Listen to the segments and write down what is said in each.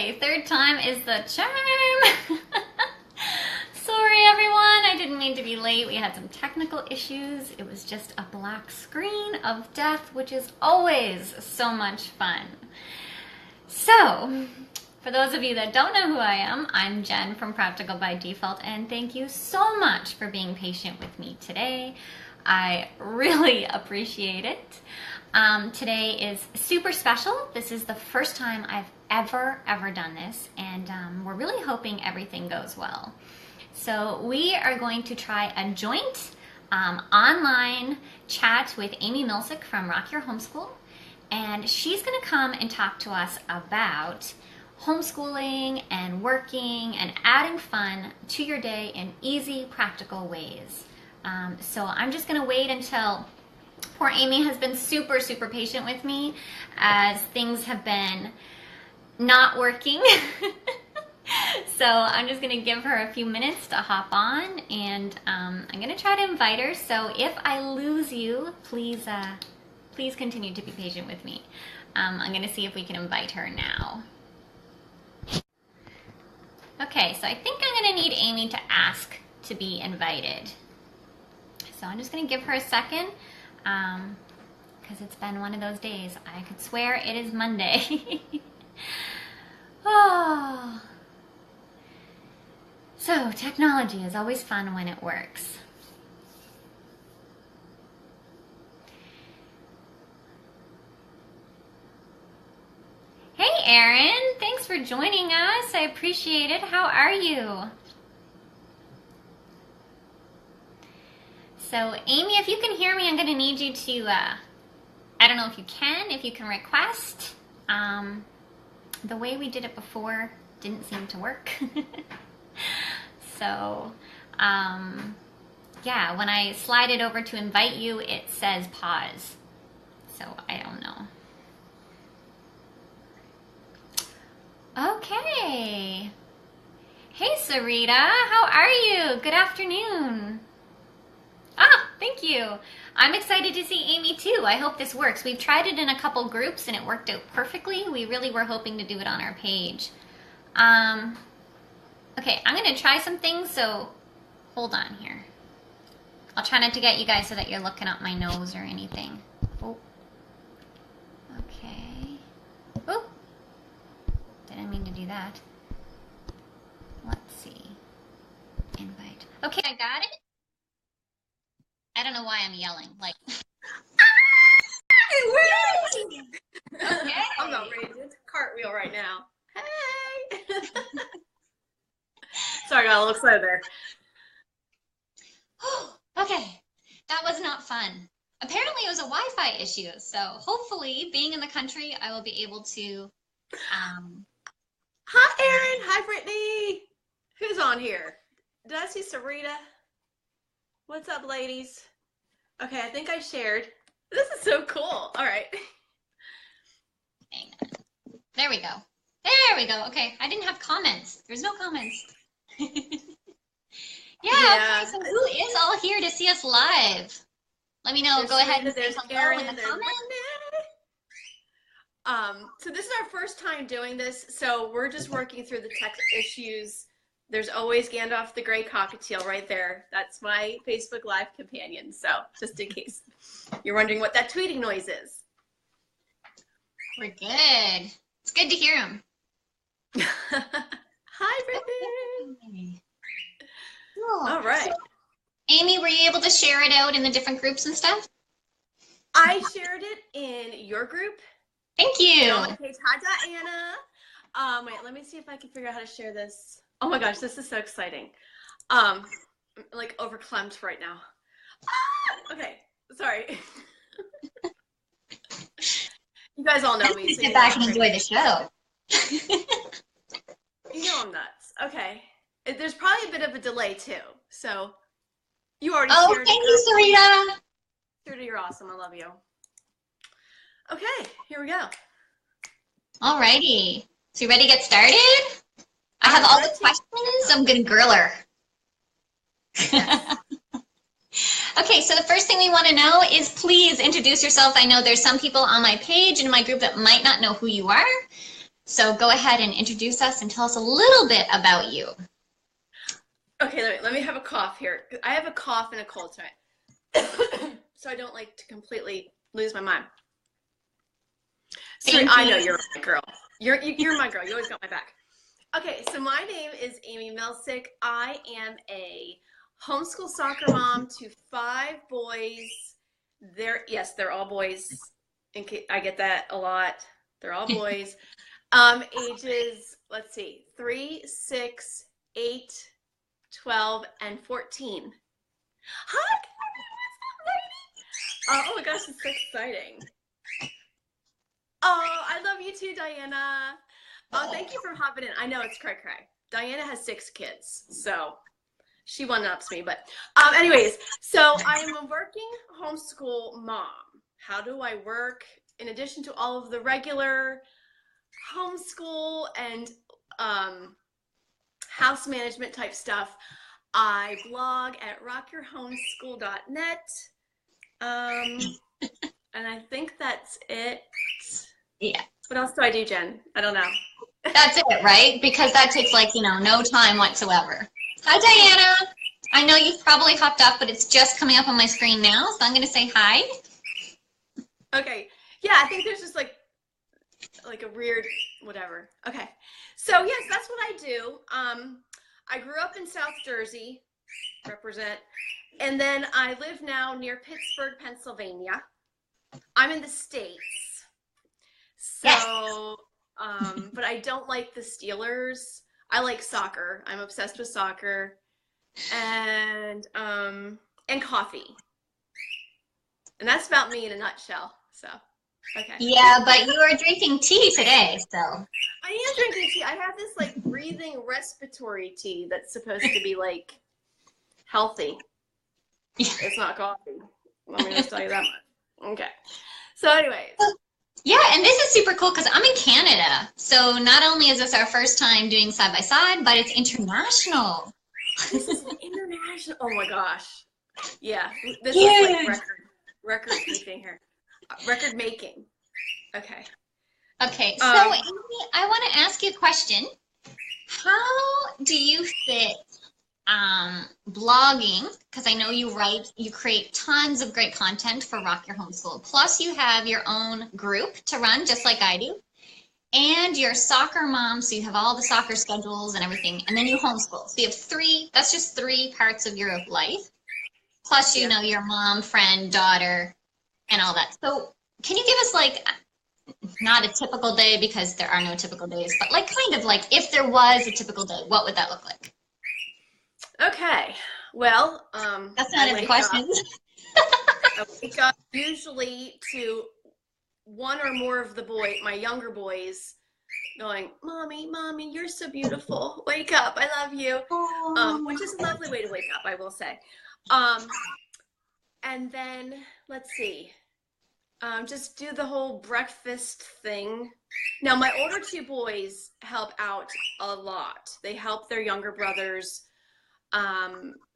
Okay, third time is the charm. Sorry everyone, I didn't mean to be late. We had some technical issues. It was just a black screen of death, which is always so much fun. So, for those of you that don't know who I am, I'm Jen from Practical by Default, and thank you so much for being patient with me today. I really appreciate it. Today is super special. This is the first time I've ever done this, and we're really hoping everything goes well. So we are going to try a joint online chat with Amy Milsick from Rock Your Homeschool, and she's going to come and talk to us about homeschooling and working and adding fun to your day in easy, practical ways. So I'm just going to wait until poor Amy has been super patient with me as things have been not working. So I'm just going to give her a few minutes to hop on, and I'm going to try to invite her. So if I lose you, please continue to be patient with me. I'm going to see if we can invite her now. Okay, so I think I'm going to need Amy to ask to be invited. So I'm just going to give her a second, because it's been one of those days. I could swear it is Monday. Oh. So technology is always fun when it works. Hey Erin, thanks for joining us. I appreciate it. How are you? So Amy, if you can hear me, I'm going to need you to, I don't know if you can request. The way we did it before didn't seem to work. So, yeah, when I slide it over to invite you, it says pause. So I don't know. Okay. Hey Sarita, how are you? Good afternoon. Ah, thank you. I'm excited to see Amy too. I hope this works. We've tried it in a couple groups and it worked out perfectly. We really were hoping to do it on our page. Okay, I'm going to try some things, so hold on here. I'll try not to get you guys so that you're looking up my nose or anything. Oh. Okay. Oh. Didn't mean to do that. Let's see. Invite. Okay, I got it. I don't know why I'm yelling. Like, okay. I'm not ready to do a cartwheel right now. Hey! Sorry, got a little slow there. Okay, that was not fun. Apparently it was a Wi-Fi issue, so hopefully, being in the country, I will be able to... Hi, Erin. Hi, Brittany. Who's on here? Did I see Sarita? What's up, ladies? Okay, I think I shared. This is so cool. All right. Hang on. There we go. There we go. Okay, I didn't have comments. There's no comments. Yeah, okay, so who is all here to see us live? Let me know. There's Go ahead and say there's hello Erin, in the there's comments. So this is our first time doing this, so we're just working through the tech issues. There's always Gandalf the Grey Cockatiel right there. That's my Facebook Live companion, so just in case you're wondering what that tweeting noise is. We're good. It's good to hear him. Hi, Brittany. Cool. All right. So, Amy, were you able to share it out in the different groups and stuff? I shared it in your group. Thank you. On my page. Hi, Diana. Wait, let me see if I can figure out how to share this. Oh my gosh, this is so exciting. I'm like overclamped right now. Ah! Okay, sorry. You guys all know me. So sit back and enjoy the show. You know I'm nuts. Okay. There's probably a bit of a delay too. So you already shared. Oh, thank you, Sarita. Sarita, you're awesome. I love you. Okay, here we go. Alrighty. So you ready to get started? I have all the questions. I'm going to grill her. Yes. Okay, so the first thing we want to know is please introduce yourself. I know there's some people on my page and my group that might not know who you are. So go ahead and introduce us and tell us a little bit about you. Okay, let me have a cough here. I have a cough and a cold tonight, so I don't like to completely lose my mind. Sorry, I know you're my girl. You're my girl. You always got my back. Okay, so my name is Amy Milsick. I am a homeschool soccer mom to 5 boys. They're all boys. I get that a lot. They're all boys. Ages, let's see, 3, 6, 8, 12, and 14. Hi, what's up, lady? Oh my gosh, it's so exciting. Oh, I love you too, Diana. Oh, thank you for hopping in. I know it's cray. Diana has 6 kids, so she one-ups me. But anyways, so I am a working homeschool mom. How do I work? In addition to all of the regular homeschool and house management type stuff, I blog at rockyourhomeschool.net. And I think that's it. Yeah. What else do I do, Jen? I don't know. That's it, right? Because that takes no time whatsoever. Hi, Diana. I know you've probably hopped up, but it's just coming up on my screen now, so I'm going to say hi. Okay. Yeah, I think there's just like a weird whatever. Okay. So yes, that's what I do. I grew up in South Jersey, represent, and then I live now near Pittsburgh, Pennsylvania. I'm in the States. So, yes. But I don't like the Steelers. I like soccer. I'm obsessed with soccer and coffee. And that's about me in a nutshell. So, okay. Yeah, but you are drinking tea today, so. I am drinking tea. I have this breathing respiratory tea that's supposed to be healthy. It's not coffee. Let me just tell you that much. Okay. So anyways. Yeah, and this is super cool because I'm in Canada. So not only is this our first time doing side by side, but it's international. This is international. Oh my gosh. Yeah. This is record keeping here. Record making. Okay. Okay. So Amy, I want to ask you a question. How do you fit blogging, because I know you create tons of great content for Rock Your Homeschool. Plus you have your own group to run, just like I do. And you're a soccer mom, so you have all the soccer schedules and everything. And then you homeschool. So you have 3, that's just 3 parts of your life. Plus, you know, your mom, friend, daughter, and all that. So can you give us not a typical day, because there are no typical days, but if there was a typical day, what would that look like? Okay. Well, that's not any questions. I wake up usually to one or more of my younger boys going, Mommy, you're so beautiful. Wake up. I love you. Which is a lovely way to wake up, I will say. And then let's see. Just do the whole breakfast thing. Now, my older 2 boys help out a lot. They help their younger brothers.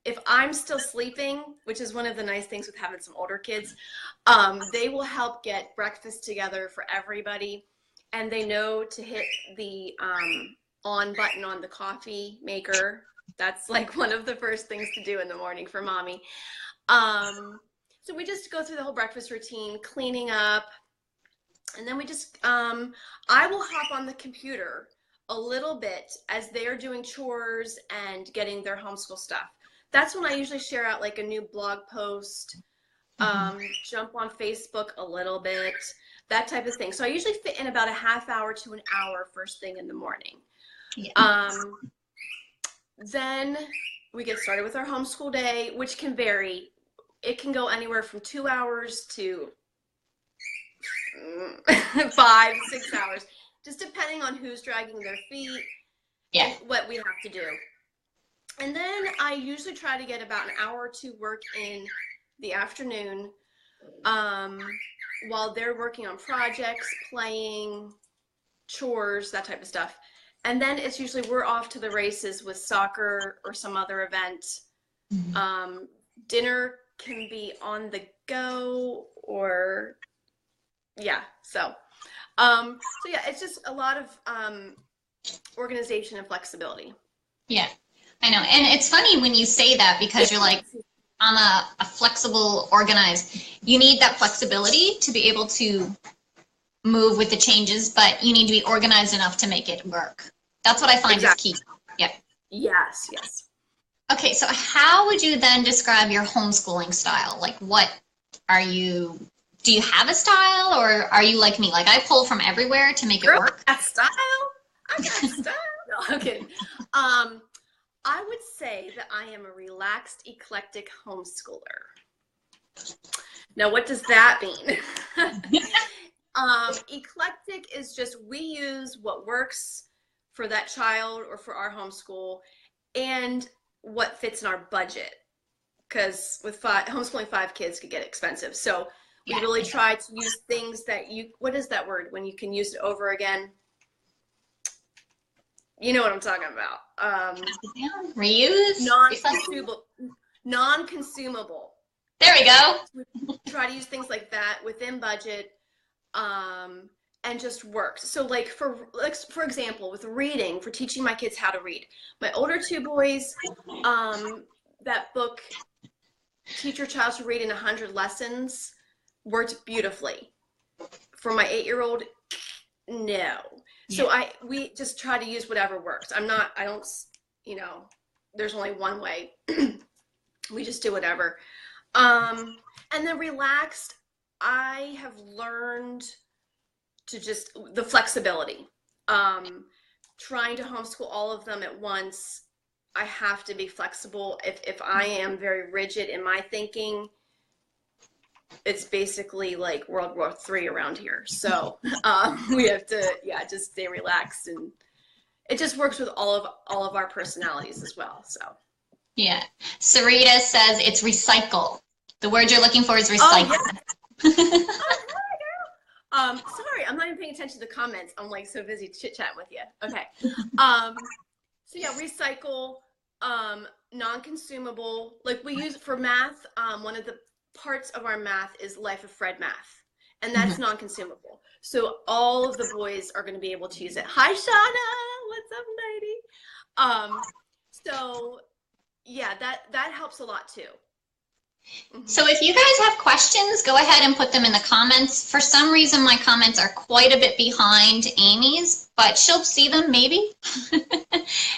If I'm still sleeping, which is one of the nice things with having some older kids, they will help get breakfast together for everybody. And they know to hit the on button on the coffee maker. That's one of the first things to do in the morning for mommy. So we just go through the whole breakfast routine, cleaning up, and then we just, I will hop on the computer a little bit as they're doing chores and getting their homeschool stuff. That's when I usually share out a new blog post, jump on Facebook a little bit, that type of thing. So I usually fit in about a half hour to an hour first thing in the morning. Yeah. Then we get started with our homeschool day, which can vary. It can go anywhere from 2 hours to 5, 6 hours, just depending on who's dragging their feet, and what we have to do. And then I usually try to get about an hour or 2 work in the afternoon while they're working on projects, playing, chores, that type of stuff. And then it's usually we're off to the races with soccer or some other event. Dinner can be on the go, or so So yeah, it's just a lot of organization and flexibility. Yeah, I know. And it's funny when you say that because you're like, I'm a flexible, organized. You need that flexibility to be able to move with the changes, but you need to be organized enough to make it work. That's what I find is Exactly. key. Yeah. Yes, yes. Okay, so how would you then describe your homeschooling style? Like, what are you, do you have a style or are you like me? Like, I pull from everywhere to make it Girl, work. I got style. I got style. No, I'm kidding. I would say that I am a relaxed, eclectic homeschooler. Now, what does that mean? Eclectic is just we use what works for that child or for our homeschool and what fits in our budget. Because with homeschooling 5 kids could get expensive. So we Yeah. really try to use things that what is that word when you can use it over again? You know what I'm talking about. Reuse? Non-consumable. Non-consumable. There we go. We try to use things like that within budget. And just works. So like for example, with reading, for teaching my kids how to read, my older 2 boys, that book, Teach Your Child to Read in 100 Lessons, worked beautifully. For my 8-year-old, no. So we just try to use whatever works. I don't, there's only one way. We just do whatever. And then relaxed, I have learned to just the flexibility. Trying to homeschool all of them at once, I have to be flexible. If I am very rigid in my thinking, it's basically like World War III around here. So we have to, just stay relaxed, and it just works with all of our personalities as well. So yeah, Sarita says it's recycle. The word you're looking for is recycle. Sorry, I'm not even paying attention to the comments. I'm like so busy chit-chatting with you. Okay. So yeah, recycle, non-consumable. Like we use for math, one of the parts of our math is Life of Fred math, and that's non-consumable. So all of the boys are going to be able to use it. Hi, Shauna. What's up, lady? So yeah, that helps a lot too. So if you guys have questions, go ahead and put them in the comments. For some reason, my comments are quite a bit behind Amy's, but she'll see them maybe.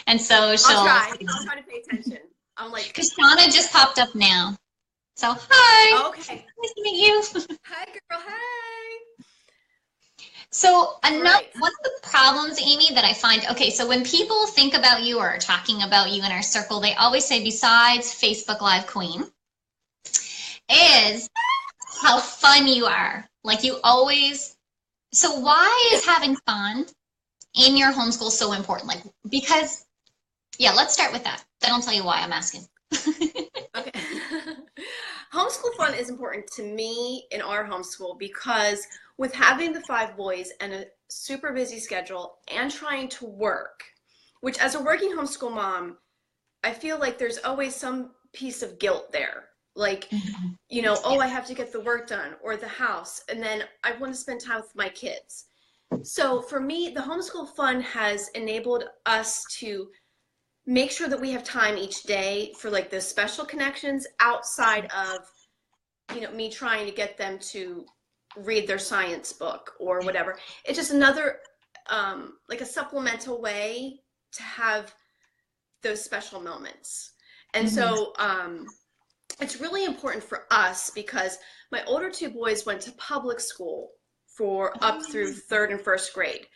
And so she'll... I'll try to pay attention. I'm like... Kristana just popped up now. So, hi. Okay. Nice to meet you. Hi, girl. Hi. So one of the problems, Amy, that I find, okay, so when people think about you or are talking about you in our circle, they always say, besides Facebook Live Queen, is how fun you are. Like you always, so why is having fun in your homeschool so important? Like, because, yeah, let's start with that. Then I'll tell you why I'm asking. Okay. Homeschool fun is important to me in our homeschool because with having the 5 boys and a super busy schedule and trying to work, which as a working homeschool mom, I feel like there's always some piece of guilt there. Like, oh, I have to get the work done or the house, and then I want to spend time with my kids. So for me, the homeschool fun has enabled us to make sure that we have time each day for like the special connections outside of, me trying to get them to read their science book or whatever. It's just another, like a supplemental way to have those special moments. And so, it's really important for us because my older 2 boys went to public school for up through 3rd and 1st grade.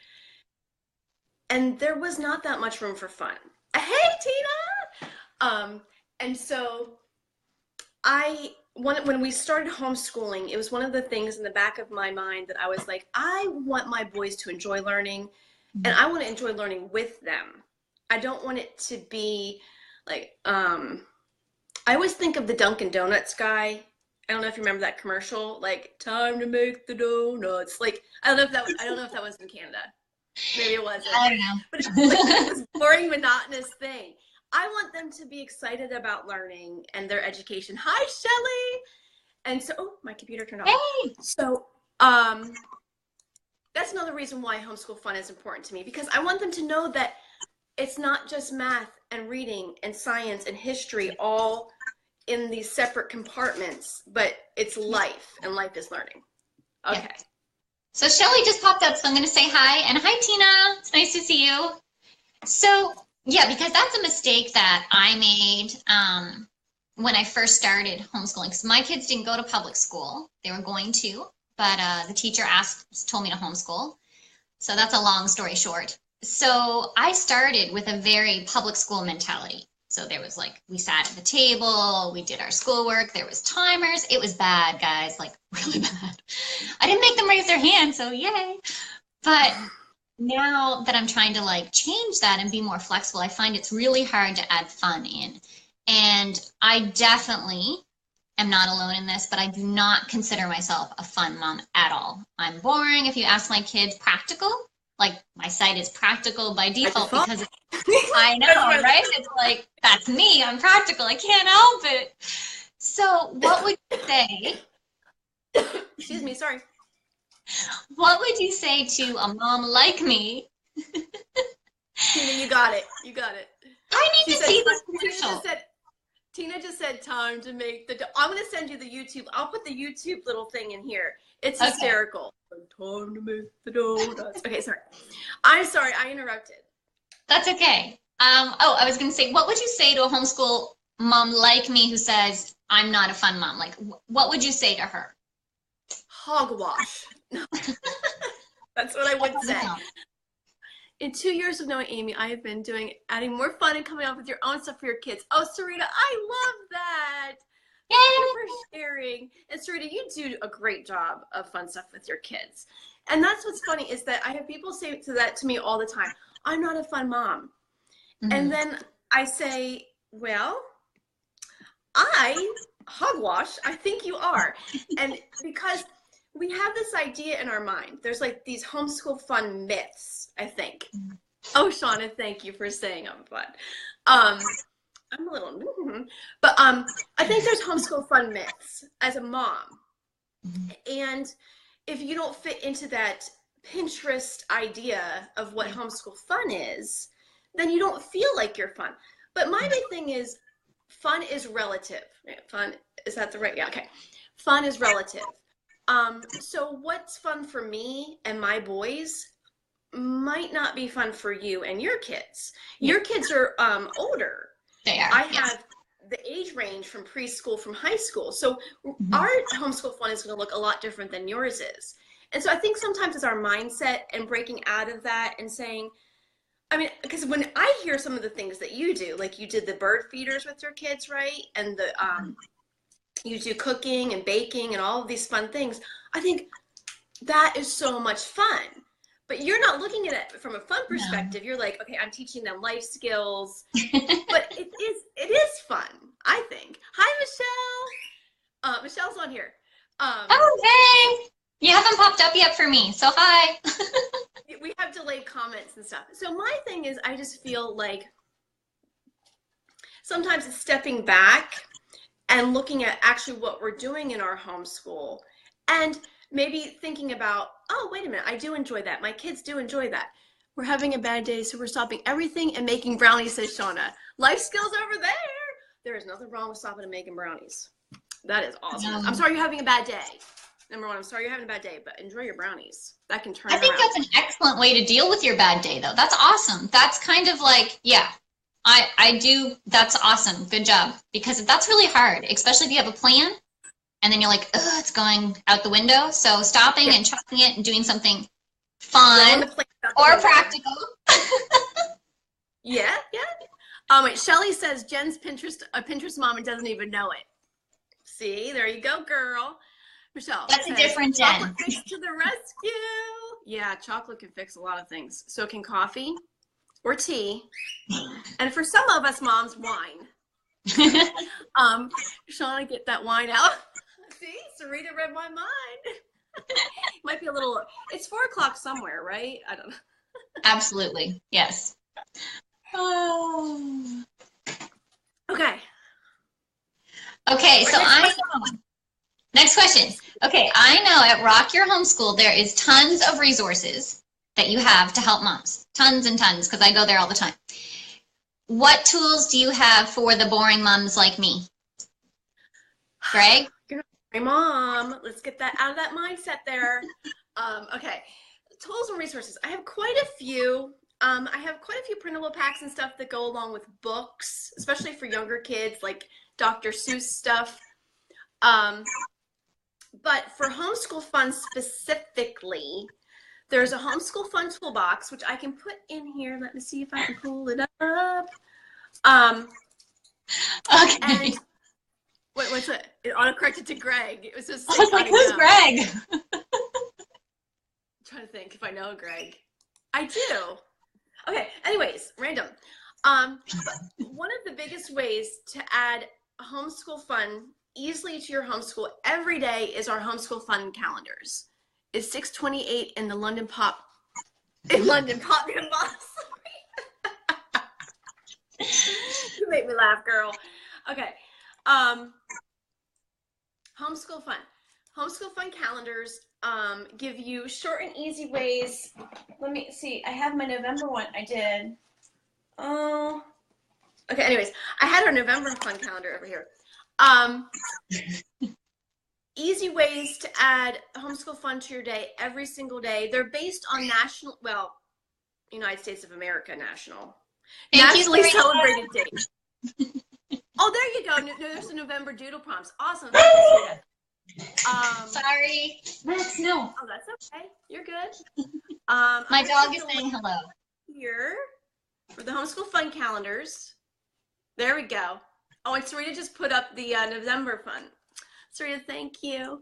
And there was not that much room for fun. Hey, Tina! And so when we started homeschooling, it was one of the things in the back of my mind that I was like, I want my boys to enjoy learning, and I want to enjoy learning with them. I don't want it to be like, I always think of the Dunkin' Donuts guy. I don't know if you remember that commercial, like time to make the donuts. Like I don't know if that was in Canada. Maybe it wasn't. I don't know. But it's like this boring, monotonous thing. I want them to be excited about learning and their education. Hi, Shelly. And so, oh, my computer turned off. Hey. So, That's another reason why homeschool fun is important to me, because I want them to know that it's not just math and reading and science and history all in these separate compartments, but it's life, and life is learning. Yeah. Okay. So Shelly just popped up, so I'm going to say hi. And hi, Tina. It's nice to see you. So, yeah, because that's a mistake that I made when I first started homeschooling. Because my kids didn't go to public school. They were going to, but the teacher told me to homeschool. So that's a long story short. So I started with a very public school mentality. So there was like, we sat at the table, we did our schoolwork, there was timers. It was bad, guys, like really bad. I didn't make them raise their hand, so yay. But now that I'm trying to like change that and be more flexible, I find it's really hard to add fun in. And I definitely am not alone in this, but I do not consider myself a fun mom at all. I'm boring. If you ask my kids, practical. Like my site is practical by default because I know, right? It's like, that's me. I'm practical. I can't help it. So what would you say? Excuse me, sorry. What would you say to a mom like me? Tina, you got it. You got it. I need to see this commercial. Tina just said time to make the I'm going to send you the YouTube. I'll put the YouTube little thing in here. It's hysterical. Okay. Time to make the donuts. Okay, sorry. I'm sorry. I interrupted. That's okay. I was going to say, what would you say to a homeschool mom like me who says, I'm not a fun mom? Like, what would you say to her? Hogwash. That's what I would say. In 2 years of knowing Amy, I have been adding more fun and coming up with your own stuff for your kids. Oh, Sarita, I love that. Yay! Thank you for sharing. And Sarita, you do a great job of fun stuff with your kids. And that's what's funny is that I have people say that to me all the time. I'm not a fun mom. Mm-hmm. And then I say, well, hogwash, I think you are. And because we have this idea in our mind, there's like these homeschool fun myths, I think. Oh, Shauna, thank you for saying I'm fun. I'm a little, but I think there's homeschool fun myths as a mom. And if you don't fit into that Pinterest idea of what homeschool fun is, then you don't feel like you're fun. But my big thing is fun is relative. Fun, is that the right? Yeah, okay. Fun is relative. So what's fun for me and my boys might not be fun for you and your kids. Your kids are older. They are. I have the age range from preschool, from high school. So our homeschool fun is going to look a lot different than yours is. And so I think sometimes it's our mindset and breaking out of that and saying, I mean, because when I hear some of the things that you do, like you did the bird feeders with your kids, right? And the you do cooking and baking and all of these fun things. I think that is so much fun. But you're not looking at it from a fun perspective. No. You're like, okay, I'm teaching them life skills. But it is fun, I think. Hi, Michelle. Michelle's on here. Oh, hey. You haven't popped up yet for me, so hi. We have delayed comments and stuff. So my thing is, I just feel like sometimes it's stepping back and looking at actually what we're doing in our homeschool and maybe thinking about, oh, wait a minute, I do enjoy that. My kids do enjoy that. We're having a bad day, so we're stopping everything and making brownies, says Shauna. Life skills over there. There is nothing wrong with stopping and making brownies. That is awesome. I'm sorry you're having a bad day. Number one, I'm sorry you're having a bad day, but enjoy your brownies. That can turn around. I think that's an excellent way to deal with your bad day, though. That's awesome. That's kind of like, yeah, I do. That's awesome. Good job. Because that's really hard, especially if you have a plan and then you're like, ugh, it's going out the window. So stopping and chucking it and doing something fun or practical. Yeah. Wait, Shelly says Jen's a Pinterest mom and doesn't even know it. See, there you go, girl. Michelle. That's a different Jen. Chocolate fix to the rescue. Yeah, chocolate can fix a lot of things. So can coffee or tea. And for some of us moms, wine. Shauna, get that wine out. See, Sarita read my mind. Might be a little, it's 4:00 somewhere, right? I don't know. Absolutely. Yes. Oh. Okay. Okay, so Next question. Okay, I know at Rock Your Homeschool there is tons of resources that you have to help moms. Tons and tons, because I go there all the time. What tools do you have for the boring moms like me? Greg? My mom, let's get that out of that mindset there. Okay, tools and resources. I have quite a few. I have quite a few printable packs and stuff that go along with books, especially for younger kids, like Dr. Seuss stuff. But for homeschool fun specifically, there's a homeschool fun toolbox, which I can put in here. Let me see if I can pull it up. Okay. And what's it? It auto-corrected to Greg. It was just I was like, who's Greg? I'm trying to think if I know Greg. I do. Okay, anyways, random. But one of the biggest ways to add homeschool fun easily to your homeschool every day is our homeschool fun calendars. It's 628 in the London Pop Boss. You make me laugh, girl. Okay. Homeschool fun. Homeschool fun calendars give you short and easy ways. Let me see. I have my November one. I did. Oh. Okay, anyways. I had our November fun calendar over here. Easy ways to add homeschool fun to your day every single day. They're based on United States of America national. Nationally celebrated dates. Oh, there you go. No, there's the November doodle prompts. Awesome. Sorry. No. Oh, that's okay. You're good. My dog is saying hello. Here for the homeschool fun calendars. There we go. Oh, and Sarita just put up the November fun. Sarita, thank you.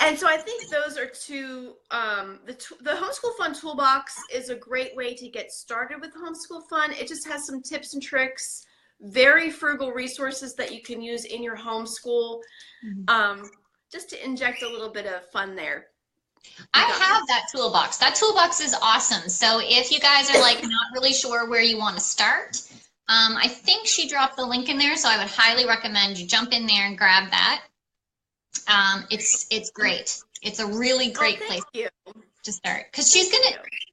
And so I think those are two. The homeschool fun toolbox is a great way to get started with homeschool fun. It just has some tips and tricks, very frugal resources that you can use in your homeschool, just to inject a little bit of fun there. I have that toolbox. That toolbox is awesome. So if you guys are like not really sure where you want to start, I think she dropped the link in there, so I would highly recommend you jump in there and grab that. It's great. It's a really great place to start, because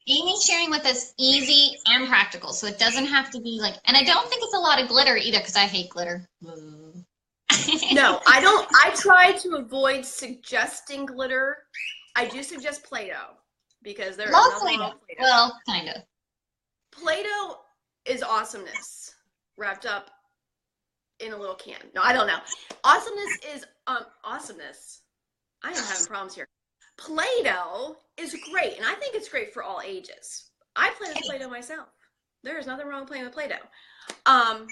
Amy's sharing with us easy and practical, so it doesn't have to be like, and I don't think it's a lot of glitter either, because I hate glitter. No, I don't. I try to avoid suggesting glitter. I do suggest Play-Doh, because there's love Play-Doh. Well, kind of. Play-Doh is awesomeness wrapped up in a little can. No, I don't know. Awesomeness is awesomeness. I am having problems here. Play-Doh is great, and I think it's great for all ages. I play with Play-Doh myself. There is nothing wrong with playing with Play-Doh.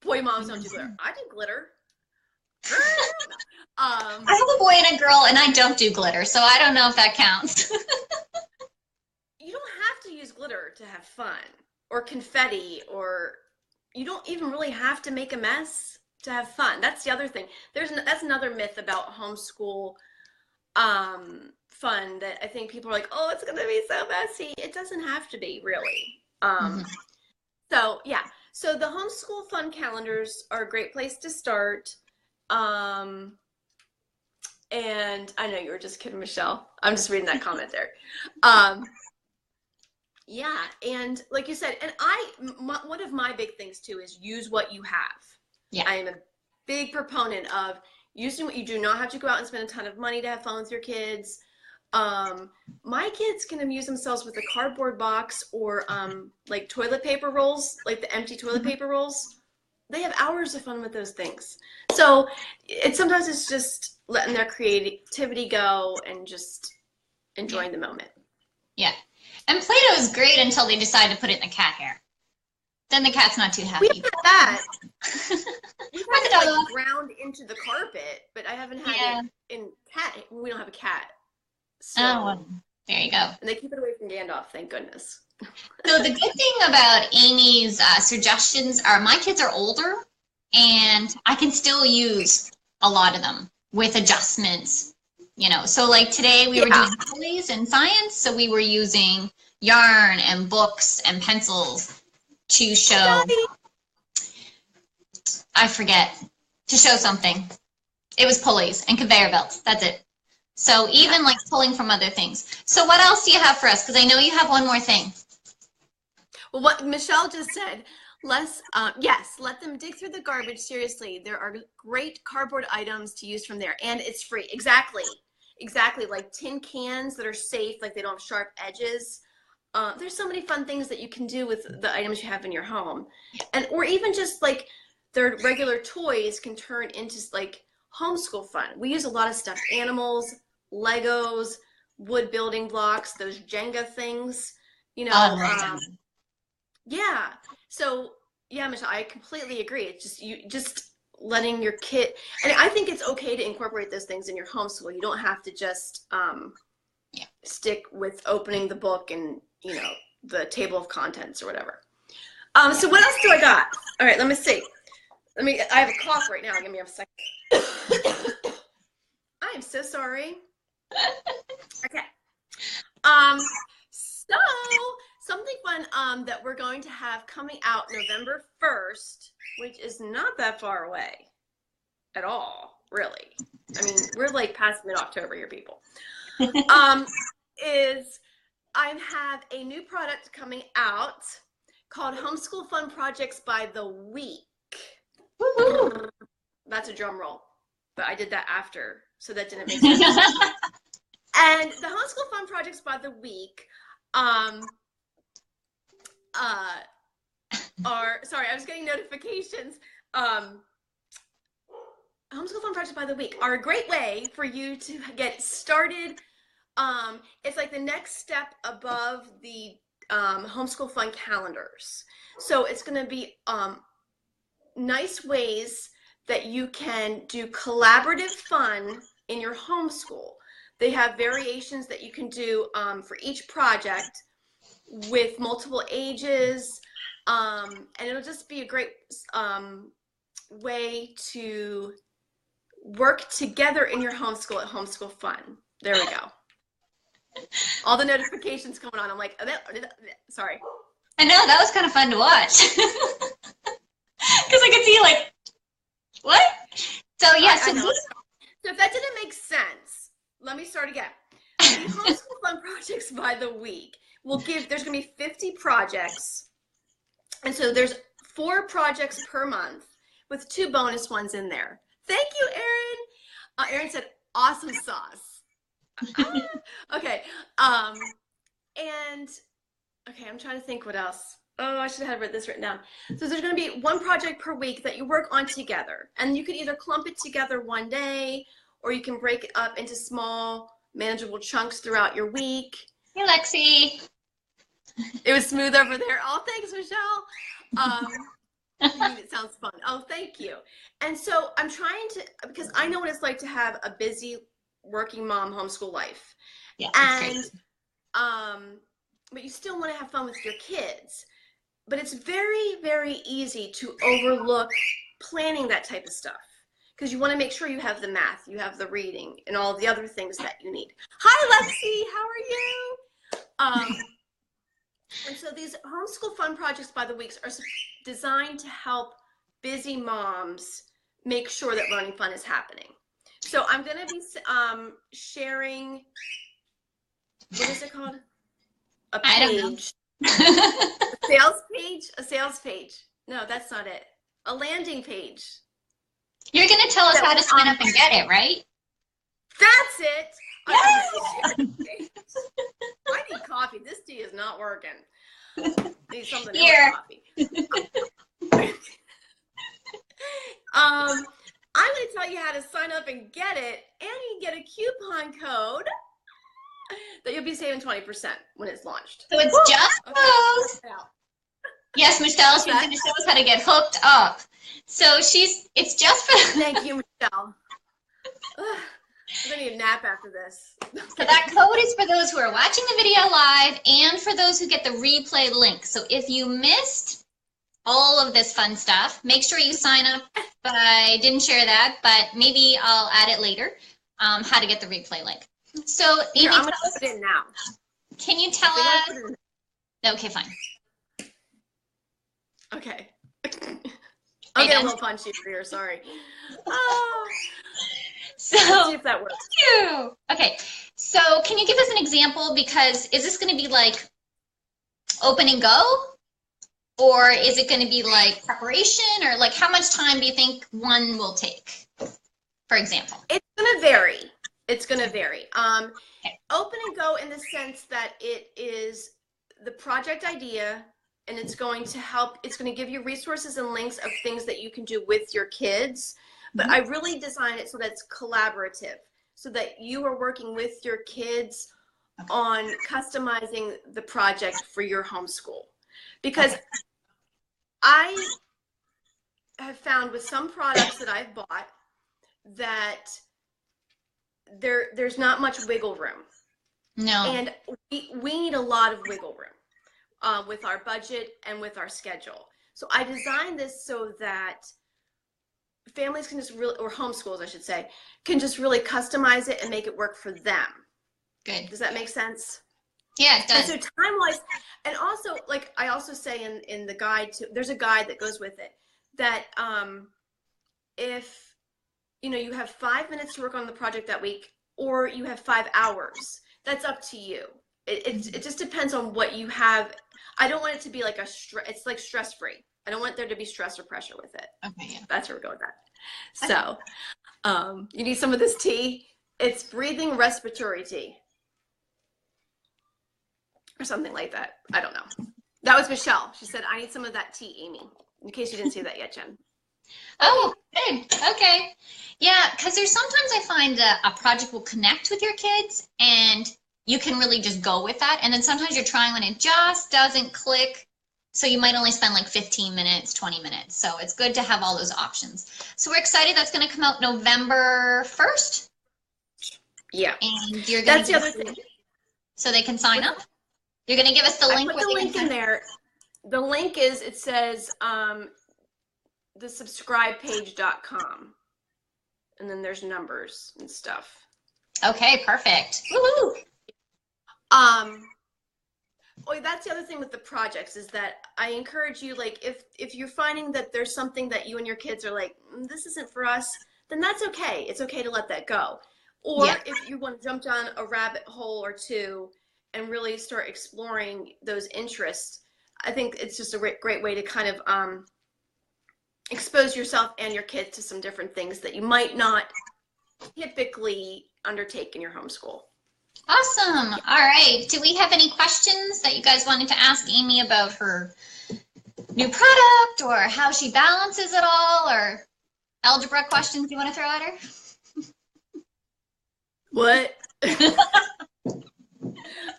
Boy, moms don't do glitter. I do glitter. I have a boy and a girl, and I don't do glitter, so I don't know if that counts. You don't have to use glitter to have fun, or confetti, or you don't even really have to make a mess to have fun. That's the other thing. That's another myth about homeschool fun, that I think people are like, oh, it's going to be so messy. It doesn't have to be, really. So, yeah. So the homeschool fun calendars are a great place to start. And I know you were just kidding, Michelle. I'm just reading that comment there. Yeah, and like you said, and one of my big things too is use what you have. Yeah. I am a big proponent of using what you do. Not have to go out and spend a ton of money to have fun with your kids. My kids can amuse themselves with a cardboard box or like toilet paper rolls, like the empty toilet paper rolls. They have hours of fun with those things. So sometimes it's just letting their creativity go and just enjoying the moment. Yeah. And Play-Doh is great until they decide to put it in the cat hair. Then the cat's not too happy. We've had that. We've had it like ground into the carpet, but I haven't had it in cat. We don't have a cat. So, well, there you go. And they keep it away from Gandalf, thank goodness. So the good thing about Amy's suggestions are my kids are older, and I can still use a lot of them with adjustments. You know, so like today we were doing toys and science, so we were using yarn and books and pencils to show, I forget, to show something. It was pulleys and conveyor belts. That's it. So even like pulling from other things. So what else do you have for us? Because I know you have one more thing. Well, what Michelle just said, yes, let them dig through the garbage. Seriously, there are great cardboard items to use from there, and it's free. Exactly. Like tin cans that are safe, like they don't have sharp edges. There's so many fun things that you can do with the items you have in your home, or even just like their regular toys can turn into like homeschool fun. We use a lot of stuffed animals, Legos, wood building blocks, those Jenga things, yeah. So yeah, Michelle, I completely agree. It's just letting your kid, and I think it's okay to incorporate those things in your homeschool. You don't have to just stick with opening the book and the table of contents or whatever. So what else do I got? All right, let me see. I have a cough right now. Give me a second. I am so sorry. Okay. So something fun that we're going to have coming out November 1st, which is not that far away at all, really. I mean, we're like past mid-October here, people. Is I have a new product coming out called Homeschool Fun Projects by the Week. Woo-hoo. That's a drum roll, but I did that after, so that didn't make sense. And the Homeschool Fun Projects by the Week sorry, I was getting notifications. Homeschool Fun Projects by the Week are a great way for you to get started. It's like the next step above the homeschool fun calendars. So it's going to be nice ways that you can do collaborative fun in your homeschool. They have variations that you can do for each project with multiple ages, and it'll just be a great way to work together in your homeschool at Homeschool Fun. There we go. All the notifications coming on. I'm like, sorry. I know, that was kind of fun to watch. Because I could see like, what? So yeah, so if that didn't make sense, let me start again. The Homeschool Fun Projects by the Week there's going to be 50 projects. And so there's 4 projects per month with 2 bonus ones in there. Thank you, Erin. Erin said, awesome sauce. Okay. And okay, I'm trying to think what else. Oh, I should have had this written down. So there's going to be 1 project per week that you work on together. And you can either clump it together one day, or you can break it up into small, manageable chunks throughout your week. Hey, Lexi. It was smooth over there. Oh, thanks, Michelle. It sounds fun. Oh, thank you. And so I'm trying to, because I know what it's like to have a busy working mom homeschool life. Yeah, and but you still want to have fun with your kids. But it's very, very easy to overlook planning that type of stuff, because you want to make sure you have the math, you have the reading, and all the other things that you need. Hi, Lexi. How are you? And so these Homeschool Fun Projects by the Weeks are designed to help busy moms make sure that learning fun is happening. So I'm going to be sharing, what is it called? A page. A sales page. No, that's not it. A landing page. You're going to tell us how to sign up and get it, right? That's it. Yes! I need coffee. This tea is not working. I need something Here. else coffee. I'm going to tell you how to sign up and get it, and you can get a coupon code that you'll be saving 20% when it's launched. So it's just okay. Yes, Michelle, she's going to show us how to get hooked up. So it's just for... Thank you, Michelle. I'm going to need a nap after this. So that code is for those who are watching the video live and for those who get the replay link. So if you missed all of this fun stuff, make sure you sign up. But I didn't share that, but maybe I'll add it later, how to get the replay link. So Amy, I'm going to put it in now. Can you tell us? Okay, fine. Okay. I'll get a little punchy for here, sorry. Oh. So let's see if that works. thank you. Okay, so can you give us an example? Because is this going to be like open and go? Or is it going to be like preparation? Or like how much time do you think one will take, for example? It's going to vary. It's going to vary. Okay. Open and go in the sense that it is the project idea, and it's going to help, it's going to give you resources and links of things that you can do with your kids. But I really design it so that it's collaborative, so that you are working with your kids on customizing the project for your homeschool. Because I have found with some products that I've bought that there's not much wiggle room. No. And we need a lot of wiggle room with our budget and with our schedule. So I designed this so that families can just really, or homeschools I should say, can just really customize it and make it work for them. Good. Does that make sense? Yeah, it does. And so time-wise, and also, like I also say in the guide too, there's a guide that goes with it that if you have 5 minutes to work on the project that week, or you have 5 hours, that's up to you. It just depends on what you have. I don't want it to be like it's like stress-free. I don't want there to be stress or pressure with it. Okay, yeah. That's where we're going with that. So, you need some of this tea. It's breathing respiratory tea. Or something like that. I don't know. That was Michelle. She said, I need some of that tea, Amy. In case you didn't see that yet, Jen. Oh, good. Okay. Yeah, because there's sometimes I find that a project will connect with your kids and you can really just go with that. And then sometimes you're trying when it just doesn't click. So you might only spend like 15 minutes, 20 minutes. So it's good to have all those options. So we're excited. That's going to come out November 1st. Yeah. And you're going to That's the other thing. So they can sign up? You're going to give us the link? I put the link in there. The link is, it says thesubscribepage.com. And then there's numbers and stuff. Okay, perfect. Woohoo! Oh, that's the other thing with the projects is that I encourage you, like, if you're finding that there's something that you and your kids are like, this isn't for us, then that's okay. It's okay to let that go. Or if you want to jump down a rabbit hole or two and really start exploring those interests, I think it's just a great way to kind of expose yourself and your kids to some different things that you might not typically undertake in your homeschool. Awesome. All right. Do we have any questions that you guys wanted to ask Amy about her new product or how she balances it all, or algebra questions you want to throw at her? What?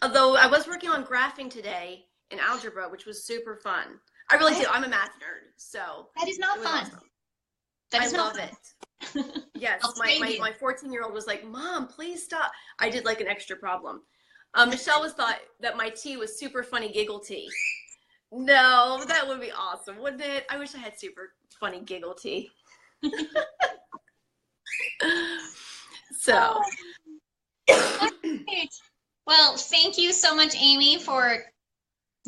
Although I was working on graphing today in algebra, which was super fun. I really do. I'm a math nerd, so that is not fun. Awesome. That is I love it. Yes, my 14-year-old was like, Mom, please stop. I did like an extra problem. Michelle thought that my tea was super funny giggle tea. No, that would be awesome, wouldn't it? I wish I had super funny giggle tea. So. Well, thank you so much, Amy, for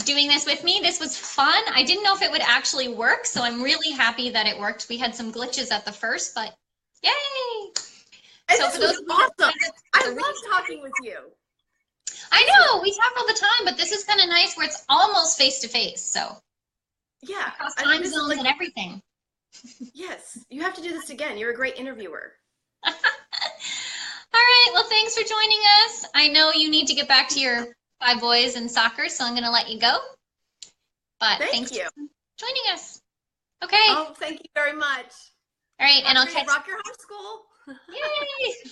doing this with me. This was fun. I didn't know if it would actually work, so I'm really happy that it worked. We had some glitches at the first, but yay! And so this was awesome. I love talking with you. I know, we talk all the time, but this is kind of nice where it's almost face-to-face, so. Yeah. Across time zones and everything. Yes, you have to do this again. You're a great interviewer. All right, well, thanks for joining us. I know you need to get back to your 5 boys and soccer, so I'm going to let you go. But thanks for joining us. Okay. Oh, thank you very much. All right, and I'll catch rock your homeschool. Yay!